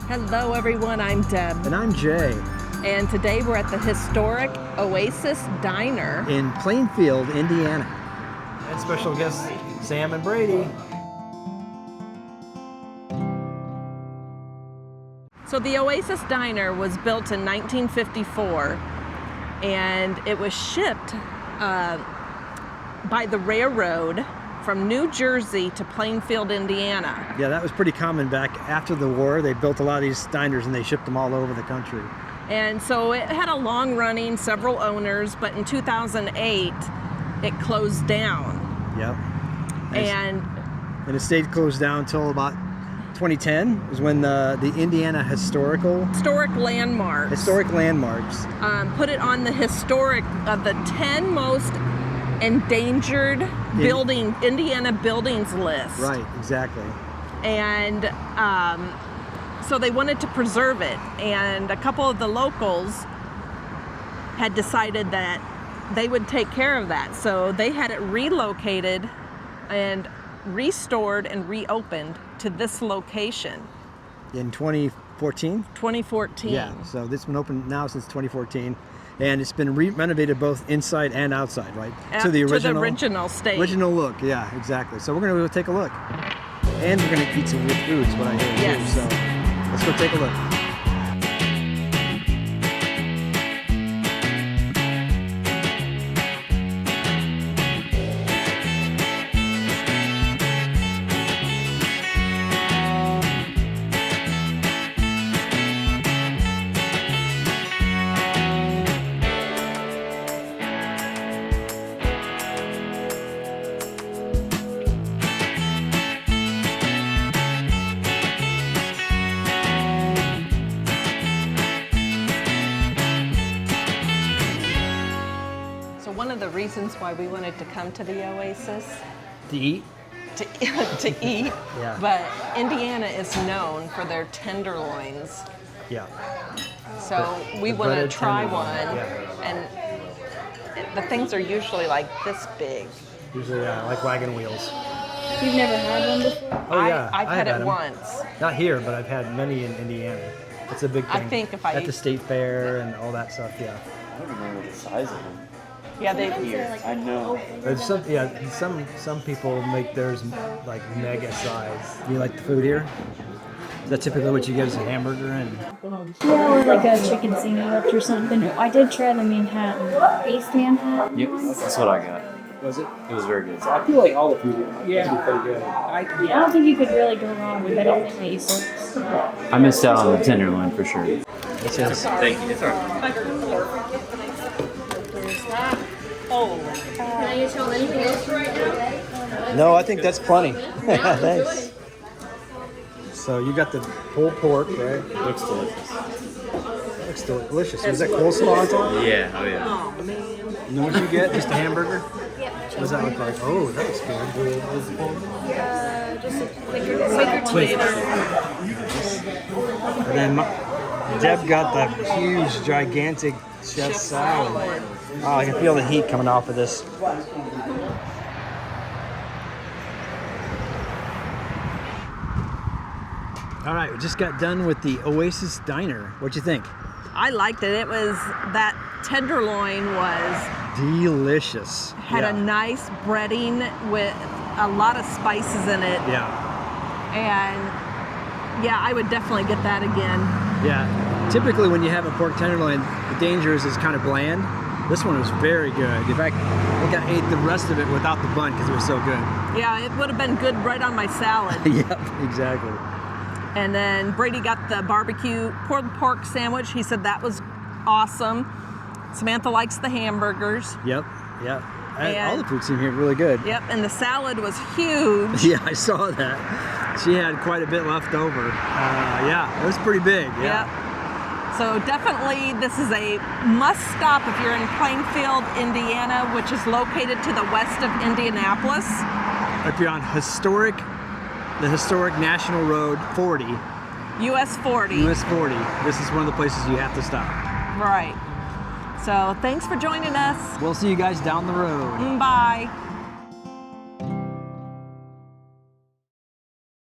Hello everyone, I'm Deb. And I'm Jay. And today we're at the historic Oasis Diner in Plainfield, Indiana. And special guests Sam and Brady. So the Oasis Diner was built in 1954 and it was shipped by the railroad from New Jersey to Plainfield, Indiana. Yeah, that was pretty common back after the war. They built a lot of these diners and they shipped them all over the country. And so it had a long running, several owners, but in 2008 it closed down. Yep. And it stayed closed down until about 2010 is when the Indiana Historic Landmarks put it on the the 10 most endangered Indiana buildings list. Right, exactly. And so they wanted to preserve it, and a couple of the locals had decided that they would take care of that. So they had it relocated and restored and reopened to this location. In 2014? 2014. Yeah, so this has been open now since 2014. And it's been renovated both inside and outside, right? To the original state. Original look, yeah, exactly. So we're going to go take a look. And we're going to eat some good food, is what I hear too. So let's go take a look. One of the reasons why we wanted to come to the Oasis to eat, yeah. But Indiana is known for their tenderloins. Yeah. So we want to try one, yeah. And the things are usually like this big. Usually, like wagon wheels. You've never had one before? Oh yeah, I've had it them. once. Not here, but I've had many in Indiana. It's a big thing. I think if at the state fair and all that stuff, yeah. I don't remember the size of them. Yeah, I know. There's some people make theirs like mega size. You like the food here? Is that typically what you get as a hamburger? And yeah, or like a chicken sandwich or something. I did try the Manhattan. Based Manhattan? Yep, that's what I got. Was it? It was very good. I feel like all the food here is pretty good. I don't think you could really go wrong with anything that you said. I missed out on the tenderloin for sure. it says, Thank you. It's all right. Can I use anything else right now? no, I think that's plenty. Thanks. So you got the pulled pork, right? Looks delicious. Looks delicious. Was that coleslaw on top? Yeah, oh yeah. Oh man. And then what'd you get? Just a hamburger? What does that look like? Oh, that looks good. Just Quaker tomato. And then Deb got the huge, gigantic chef salad. Oh, I can feel the heat coming off of this. All right, we just got done with the Oasis Diner. What'd you think? I liked it. That tenderloin was delicious. Had a nice breading with a lot of spices in it. Yeah. And yeah, I would definitely get that again. Yeah. Typically when you have a pork tenderloin, the danger is it's kind of bland. This one was very good. In fact, I think I ate the rest of it without the bun because it was so good. Yeah, it would have been good right on my salad. Yep, exactly. And then Brady got the barbecue pulled pork sandwich. He said that was awesome. Samantha likes the hamburgers. Yep. All the food seemed here really good. Yep, and the salad was huge. Yeah, I saw that. She had quite a bit left over. Yeah, it was pretty big. Yeah. Yep. So definitely this is a must stop if you're in Plainfield, Indiana, which is located to the west of Indianapolis. If you're on the historic National Road 40. US 40. US 40. This is one of the places you have to stop. Right. So thanks for joining us. We'll see you guys down the road. Bye.